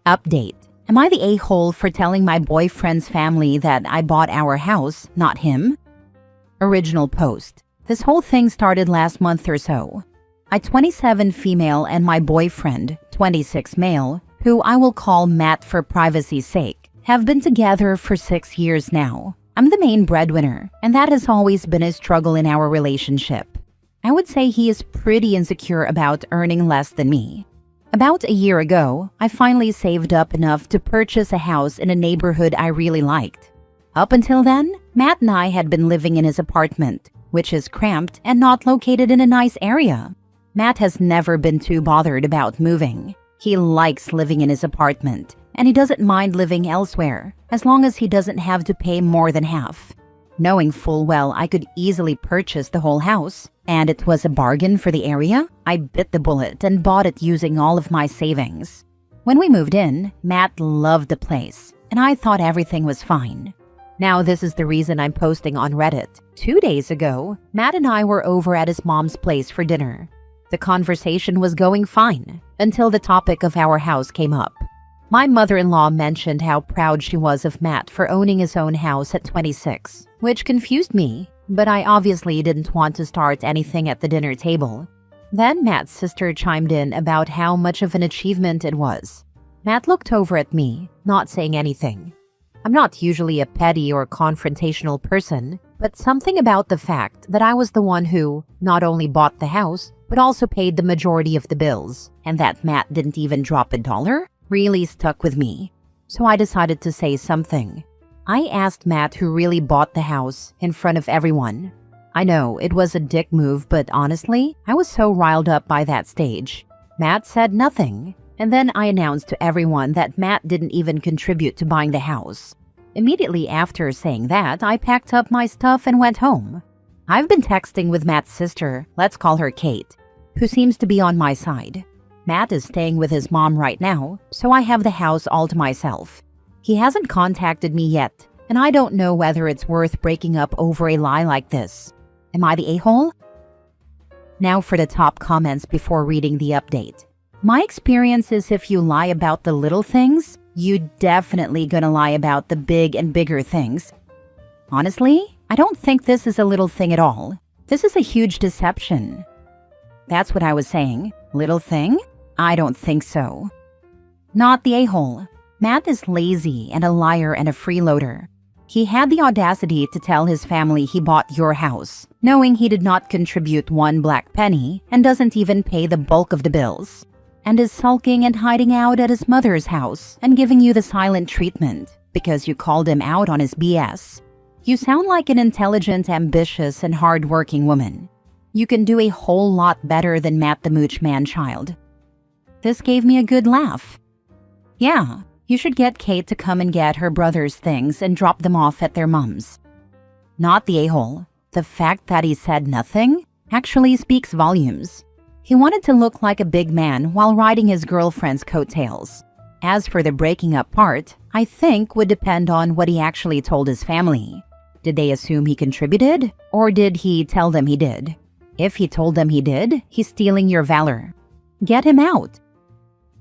Update. Am I the a-hole for telling my boyfriend's family that I bought our house, not him? Original post. This whole thing started last month or so. I 27 female and my boyfriend, 26 male, who I will call Matt for privacy's sake, have been together for 6 years now. I'm the main breadwinner, and that has always been a struggle in our relationship. I would say he is pretty insecure about earning less than me. About a year ago, I finally saved up enough to purchase a house in a neighborhood I really liked. Up until then, Matt and I had been living in his apartment, which is cramped and not located in a nice area. Matt has never been too bothered about moving. He likes living in his apartment, and he doesn't mind living elsewhere, as long as he doesn't have to pay more than half. Knowing full well I could easily purchase the whole house, and it was a bargain for the area, I bit the bullet and bought it using all of my savings. When we moved in, Matt loved the place, and I thought everything was fine. Now this is the reason I'm posting on Reddit. 2 days ago, Matt and I were over at his mom's place for dinner. The conversation was going fine, until the topic of our house came up. My mother-in-law mentioned how proud she was of Matt for owning his own house at 26, which confused me, but I obviously didn't want to start anything at the dinner table. Then Matt's sister chimed in about how much of an achievement it was. Matt looked over at me, not saying anything. I'm not usually a petty or confrontational person, but something about the fact that I was the one who not only bought the house, but also paid the majority of the bills, and that Matt didn't even drop $1, really stuck with me. So I decided to say something. I asked Matt who really bought the house in front of everyone. I know it was a dick move, but honestly, I was so riled up by that stage. Matt said nothing, and then I announced to everyone that Matt didn't even contribute to buying the house. Immediately after saying that, I packed up my stuff and went home. I've been texting with Matt's sister, let's call her Kate, who seems to be on my side. Matt is staying with his mom right now, so I have the house all to myself. He hasn't contacted me yet, and I don't know whether it's worth breaking up over a lie like this. Am I the a-hole? Now for the top comments before reading the update. My experience is if you lie about the little things, you definitely gonna lie about the big and bigger things. Honestly, I don't think this is a little thing at all. This is a huge deception. That's what I was saying. Little thing? I don't think so. Not the a-hole. Matt is lazy and a liar and a freeloader. He had the audacity to tell his family he bought your house, knowing he did not contribute one black penny and doesn't even pay the bulk of the bills, and is sulking and hiding out at his mother's house and giving you the silent treatment because you called him out on his BS. You sound like an intelligent, ambitious, and hard-working woman. You can do a whole lot better than Matt the Mooch Man-child. This gave me a good laugh. Yeah, you should get Kate to come and get her brother's things and drop them off at their mom's. Not the a-hole. The fact that he said nothing actually speaks volumes. He wanted to look like a big man while riding his girlfriend's coattails. As for the breaking up part, I think would depend on what he actually told his family. Did they assume he contributed, or did he tell them he did? If he told them he did, he's stealing your valor. Get him out.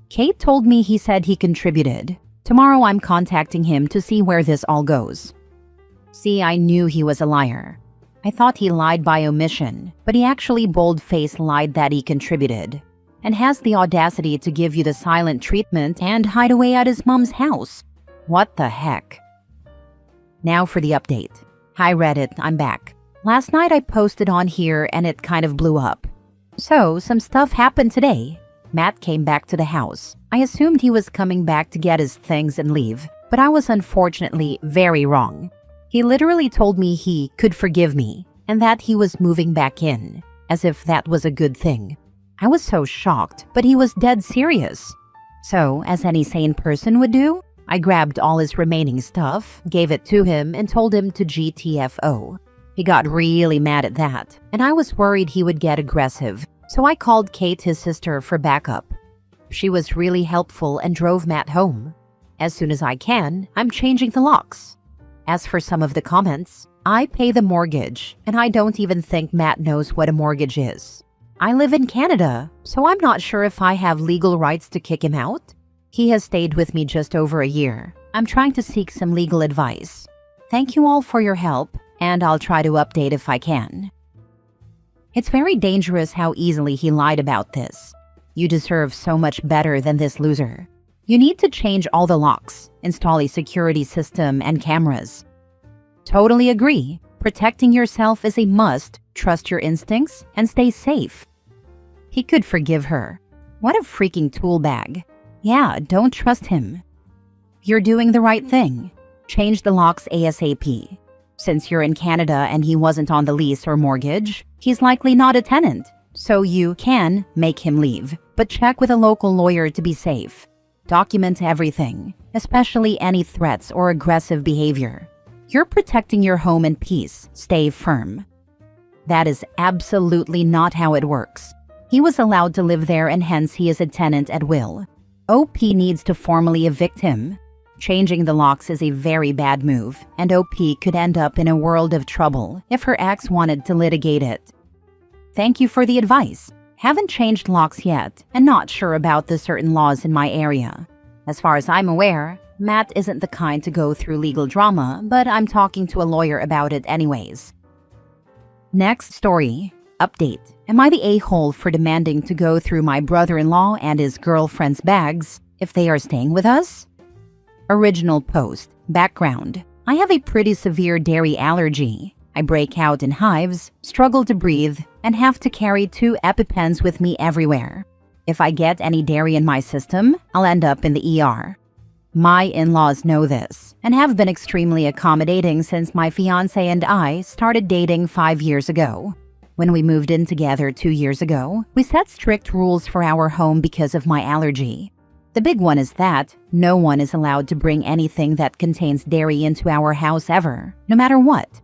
Kate told me he said he contributed. Tomorrow I'm contacting him to see where this all goes. See, I knew he was a liar. I thought he lied by omission, but he actually bold-faced lied that he contributed, and has the audacity to give you the silent treatment and hide away at his mom's house. What the heck? Now for the update. Hi Reddit, I'm back. Last night I posted on here and it kind of blew up. So, some stuff happened today. Matt came back to the house. I assumed he was coming back to get his things and leave, but I was unfortunately very wrong. He literally told me he could forgive me and that he was moving back in, as if that was a good thing. I was so shocked, but he was dead serious. So, as any sane person would do, I grabbed all his remaining stuff, gave it to him, and told him to GTFO. He got really mad at that, and I was worried he would get aggressive, so I called Kate, his sister, for backup. She was really helpful and drove Matt home. As soon as I can, I'm changing the locks. As for some of the comments, I pay the mortgage, and I don't even think Matt knows what a mortgage is. I live in Canada, so I'm not sure if I have legal rights to kick him out. He has stayed with me just over a year. I'm trying to seek some legal advice. Thank you all for your help, and I'll try to update if I can. It's very dangerous how easily he lied about this. You deserve so much better than this loser. You need to change all the locks, install a security system and cameras. Totally agree. Protecting yourself is a must. Trust your instincts and stay safe. He could forgive her. What a freaking tool bag. Yeah, don't trust him. You're doing the right thing. Change the locks ASAP. Since you're in Canada and he wasn't on the lease or mortgage, he's likely not a tenant, so you can make him leave, but check with a local lawyer to be safe. Document everything, especially any threats or aggressive behavior. You're protecting your home and peace. Stay firm. That is absolutely not how it works. He was allowed to live there and hence he is a tenant at will. OP needs to formally evict him. Changing the locks is a very bad move, and OP could end up in a world of trouble if her ex wanted to litigate it. Thank you for the advice. Haven't changed locks yet, and not sure about the certain laws in my area. As far as I'm aware, Matt isn't the kind to go through legal drama, but I'm talking to a lawyer about it anyways. Next story. Update. Am I the a-hole for demanding to go through my brother-in-law and his girlfriend's bags if they are staying with us? Original post. Background. I have a pretty severe dairy allergy. I break out in hives, struggle to breathe, and have to carry 2 EpiPens with me everywhere. If I get any dairy in my system, I'll end up in the ER. My in-laws know this and have been extremely accommodating since my fiancé and I started dating 5 years ago. When we moved in together 2 years ago, we set strict rules for our home because of my allergy. The big one is that no one is allowed to bring anything that contains dairy into our house ever, no matter what.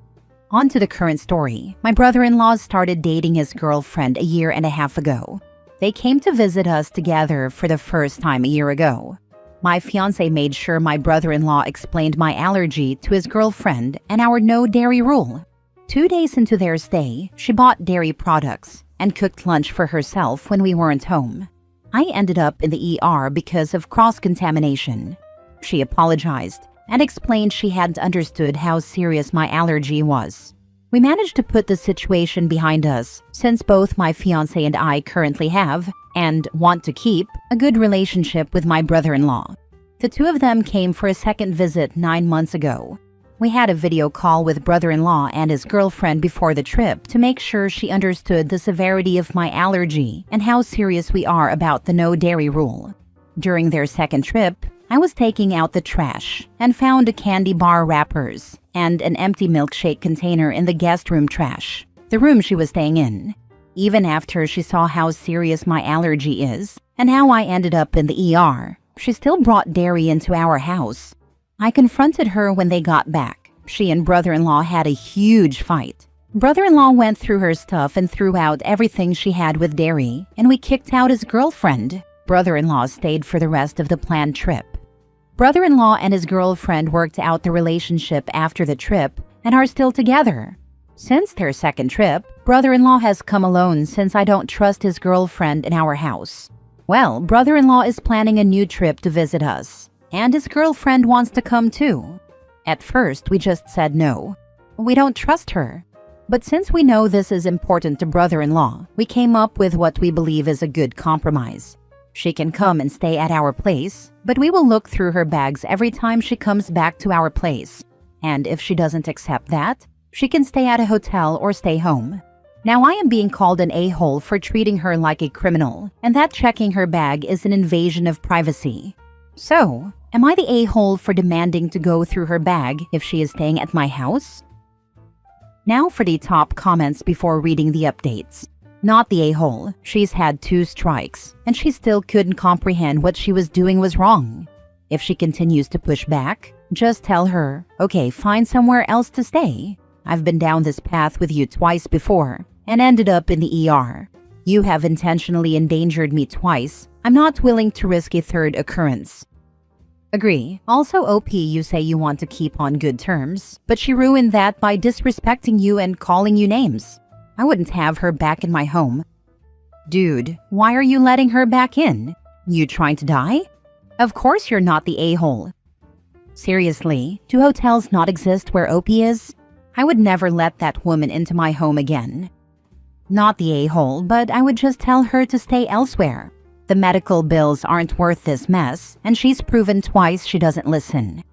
On to the current story. My brother-in-law started dating his girlfriend a year and a half ago. They came to visit us together for the first time a year ago. My fiancé made sure my brother-in-law explained my allergy to his girlfriend and our no dairy rule. 2 days into their stay, she bought dairy products and cooked lunch for herself when we weren't home. I ended up in the ER because of cross-contamination. She apologized and explained she hadn't understood how serious my allergy was. We managed to put the situation behind us since both my fiancé and I currently have, and want to keep, a good relationship with my brother-in-law. The 2 of them came for a second visit 9 months ago. We had a video call with brother-in-law and his girlfriend before the trip to make sure she understood the severity of my allergy and how serious we are about the no dairy rule. During their second trip, I was taking out the trash and found a candy bar wrappers and an empty milkshake container in the guest room trash, the room she was staying in. Even after she saw how serious my allergy is and how I ended up in the ER, she still brought dairy into our house. I confronted her when they got back. She and brother-in-law had a huge fight. Brother-in-law went through her stuff and threw out everything she had with dairy, and we kicked out his girlfriend. Brother-in-law stayed for the rest of the planned trip. Brother-in-law and his girlfriend worked out the relationship after the trip and are still together. Since their second trip, brother-in-law has come alone since I don't trust his girlfriend in our house. Well, brother-in-law is planning a new trip to visit us, and his girlfriend wants to come too. At first, we just said no. We don't trust her. But since we know this is important to brother-in-law, we came up with what we believe is a good compromise. She can come and stay at our place, but we will look through her bags every time she comes back to our place. And if she doesn't accept that, she can stay at a hotel or stay home. Now I am being called an a-hole for treating her like a criminal, and that checking her bag is an invasion of privacy. So, am I the a-hole for demanding to go through her bag if she is staying at my house? Now for the top comments before reading the updates. Not the a-hole. She's had 2 strikes, and she still couldn't comprehend what she was doing was wrong. If she continues to push back, just tell her, okay, find somewhere else to stay. I've been down this path with you twice before, and ended up in the ER. You have intentionally endangered me twice. I'm not willing to risk a third occurrence. Agree. Also, OP, you say you want to keep on good terms, but she ruined that by disrespecting you and calling you names. I wouldn't have her back in my home. Dude, why are you letting her back in? You trying to die? Of course you're not the a-hole. Seriously, do hotels not exist where OP is? I would never let that woman into my home again. Not the a-hole, but I would just tell her to stay elsewhere. The medical bills aren't worth this mess, and she's proven twice she doesn't listen.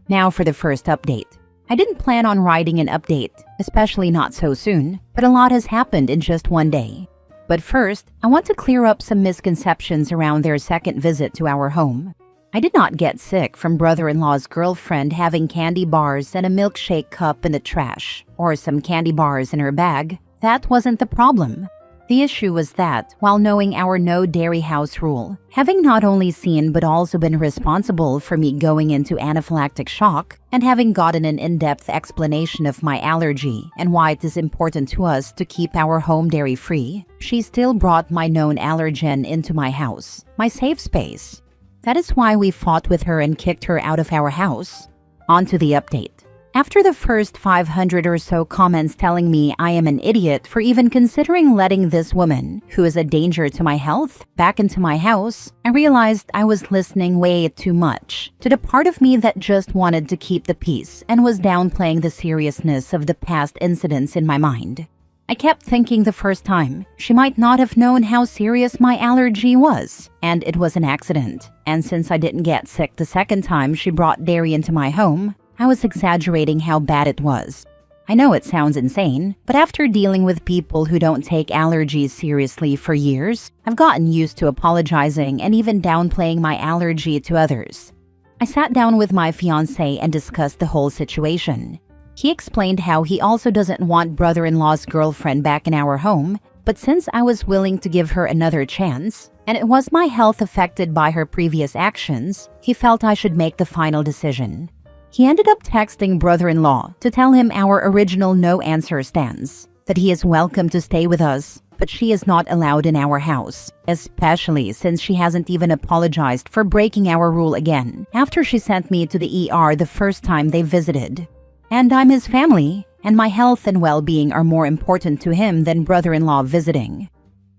Now for the first update. I didn't plan on writing an update, especially not so soon, but a lot has happened in just one day. But first, I want to clear up some misconceptions around their second visit to our home. I did not get sick from brother-in-law's girlfriend having candy bars and a milkshake cup in the trash, or some candy bars in her bag. That wasn't the problem. The issue was that, while knowing our no dairy house rule, having not only seen but also been responsible for me going into anaphylactic shock, and having gotten an in-depth explanation of my allergy and why it is important to us to keep our home dairy free, she still brought my known allergen into my house, my safe space. That is why we fought with her and kicked her out of our house. On to the update. After the first 500 or so comments telling me I am an idiot for even considering letting this woman, who is a danger to my health, back into my house, I realized I was listening way too much to the part of me that just wanted to keep the peace and was downplaying the seriousness of the past incidents in my mind. I kept thinking the first time she might not have known how serious my allergy was, and it was an accident. And since I didn't get sick the second time she brought dairy into my home, I was exaggerating how bad it was. I know it sounds insane, but after dealing with people who don't take allergies seriously for years, I've gotten used to apologizing and even downplaying my allergy to others. I sat down with my fiancé and discussed the whole situation. He explained how he also doesn't want brother-in-law's girlfriend back in our home, but since I was willing to give her another chance, and it was my health affected by her previous actions, he felt I should make the final decision. He ended up texting brother-in-law to tell him our original no answer stands, that he is welcome to stay with us, but she is not allowed in our house, especially since she hasn't even apologized for breaking our rule again after she sent me to the ER the first time they visited. And I'm his family, and my health and well-being are more important to him than brother-in-law visiting.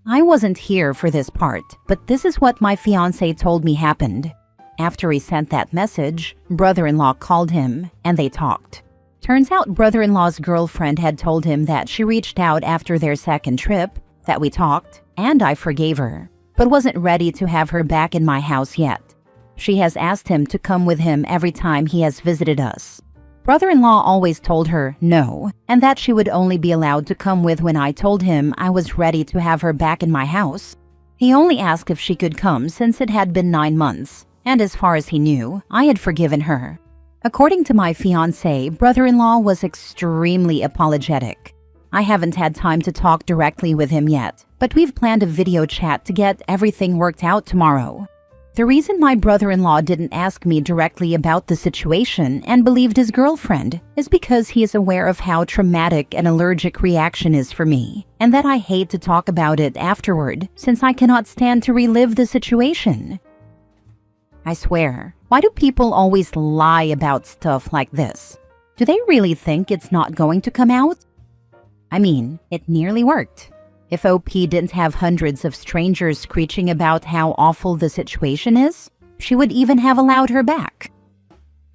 I wasn't here for this part, but this is what my fiancé told me happened. After he sent that message, brother-in-law called him, and they talked. Turns out brother-in-law's girlfriend had told him that she reached out after their second trip, that we talked, and I forgave her, but wasn't ready to have her back in my house yet. She has asked him to come with him every time he has visited us. Brother-in-law always told her no, and that she would only be allowed to come with when I told him I was ready to have her back in my house. He only asked if she could come since it had been 9 months. And as far as he knew, I had forgiven her. According to my fiancé, brother-in-law was extremely apologetic. I haven't had time to talk directly with him yet, but we've planned a video chat to get everything worked out tomorrow. The reason my brother-in-law didn't ask me directly about the situation and believed his girlfriend is because he is aware of how traumatic an allergic reaction is for me, and that I hate to talk about it afterward since I cannot stand to relive the situation. I swear, why do people always lie about stuff like this? Do they really think it's not going to come out? I mean, it nearly worked. If OP didn't have hundreds of strangers screeching about how awful the situation is, she would even have allowed her back.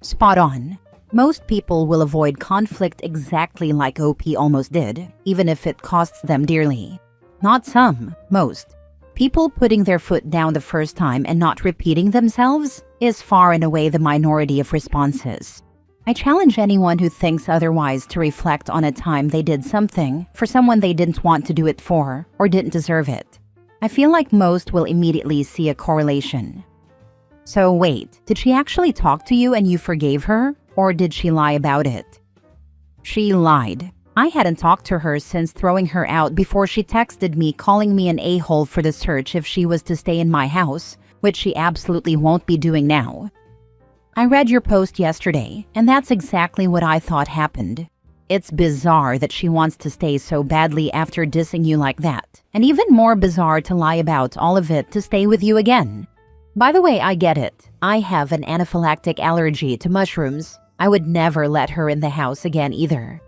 Spot on. Most people will avoid conflict exactly like OP almost did, even if it costs them dearly. Not some, most. People putting their foot down the first time and not repeating themselves is far and away the minority of responses. I challenge anyone who thinks otherwise to reflect on a time they did something for someone they didn't want to do it for or didn't deserve it. I feel like most will immediately see a correlation. So wait, did she actually talk to you and you forgave her, or did she lie about it? She lied. I hadn't talked to her since throwing her out before she texted me calling me an a-hole for the search if she was to stay in my house, which she absolutely won't be doing now. I read your post yesterday, and that's exactly what I thought happened. It's bizarre that she wants to stay so badly after dissing you like that, and even more bizarre to lie about all of it to stay with you again. By the way, I get it. I have an anaphylactic allergy to mushrooms. I would never let her in the house again either.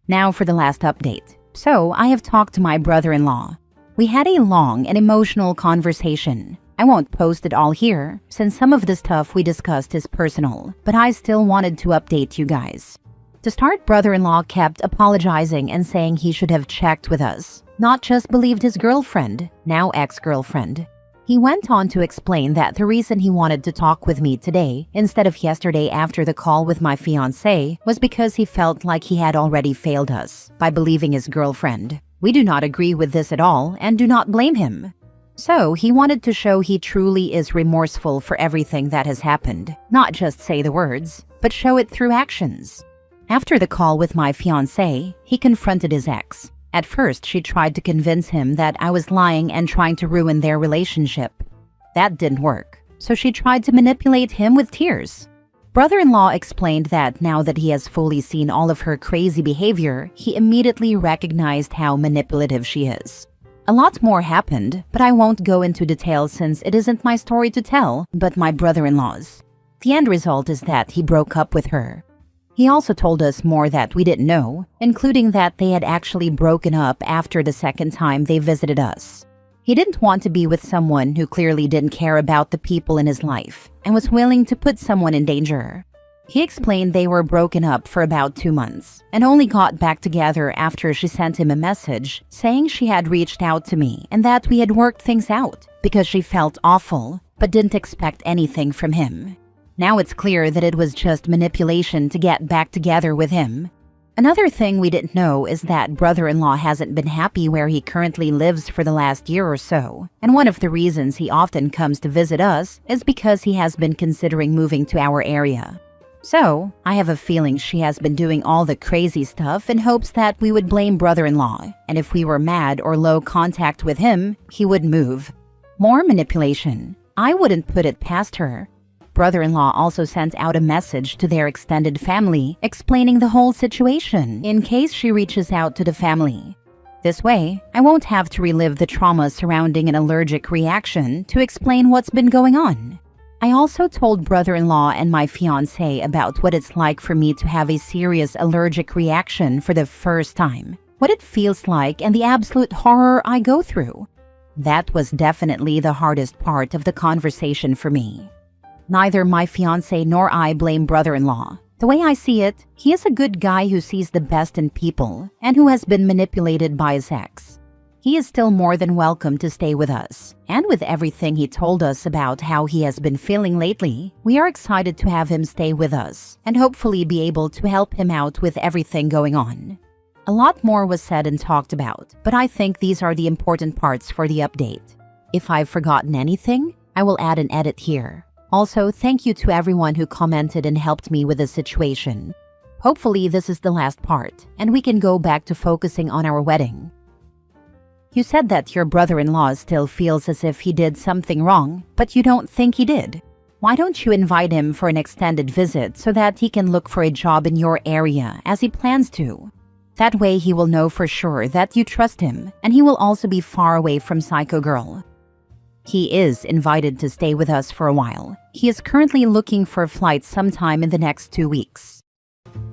Now for the last update. So, I have talked to my brother-in-law. We had a long and emotional conversation. I won't post it all here, since some of the stuff we discussed is personal, but I still wanted to update you guys. To start, brother-in-law kept apologizing and saying he should have checked with us, not just believed his girlfriend, now ex-girlfriend. He went on to explain that the reason he wanted to talk with me today, instead of yesterday after the call with my fiancé, was because he felt like he had already failed us by believing his girlfriend. We do not agree with this at all and do not blame him. So he wanted to show he truly is remorseful for everything that has happened, not just say the words, but show it through actions. After the call with my fiancé, he confronted his ex. At first, she tried to convince him that I was lying and trying to ruin their relationship. That didn't work, so she tried to manipulate him with tears. Brother-in-law explained that now that he has fully seen all of her crazy behavior, he immediately recognized how manipulative she is. A lot more happened, but I won't go into detail since it isn't my story to tell, but my brother-in-law's. The end result is that he broke up with her. He also told us more that we didn't know, including that they had actually broken up after the second time they visited us. He didn't want to be with someone who clearly didn't care about the people in his life and was willing to put someone in danger. He explained they were broken up for about 2 months and only got back together after she sent him a message saying she had reached out to me and that we had worked things out because she felt awful but didn't expect anything from him. Now it's clear that it was just manipulation to get back together with him. Another thing we didn't know is that brother-in-law hasn't been happy where he currently lives for the last year or so, and one of the reasons he often comes to visit us is because he has been considering moving to our area. So, I have a feeling she has been doing all the crazy stuff in hopes that we would blame brother-in-law, and if we were mad or low contact with him, he would move. More manipulation. I wouldn't put it past her. Brother-in-law also sent out a message to their extended family explaining the whole situation in case she reaches out to the family. This way, I won't have to relive the trauma surrounding an allergic reaction to explain what's been going on. I also told brother-in-law and my fiancé about what it's like for me to have a serious allergic reaction for the first time, what it feels like, and the absolute horror I go through. That was definitely the hardest part of the conversation for me. Neither my fiancé nor I blame brother-in-law. The way I see it, he is a good guy who sees the best in people and who has been manipulated by his ex. He is still more than welcome to stay with us, and with everything he told us about how he has been feeling lately, we are excited to have him stay with us and hopefully be able to help him out with everything going on. A lot more was said and talked about, but I think these are the important parts for the update. If I've forgotten anything, I will add an edit here. Also, thank you to everyone who commented and helped me with the situation. Hopefully this is the last part, and we can go back to focusing on our wedding. You said that your brother-in-law still feels as if he did something wrong, but you don't think he did. Why don't you invite him for an extended visit so that he can look for a job in your area as he plans to? That way he will know for sure that you trust him, and he will also be far away from Psycho Girl. He is invited to stay with us for a while. He is currently looking for a flight sometime in the next 2 weeks.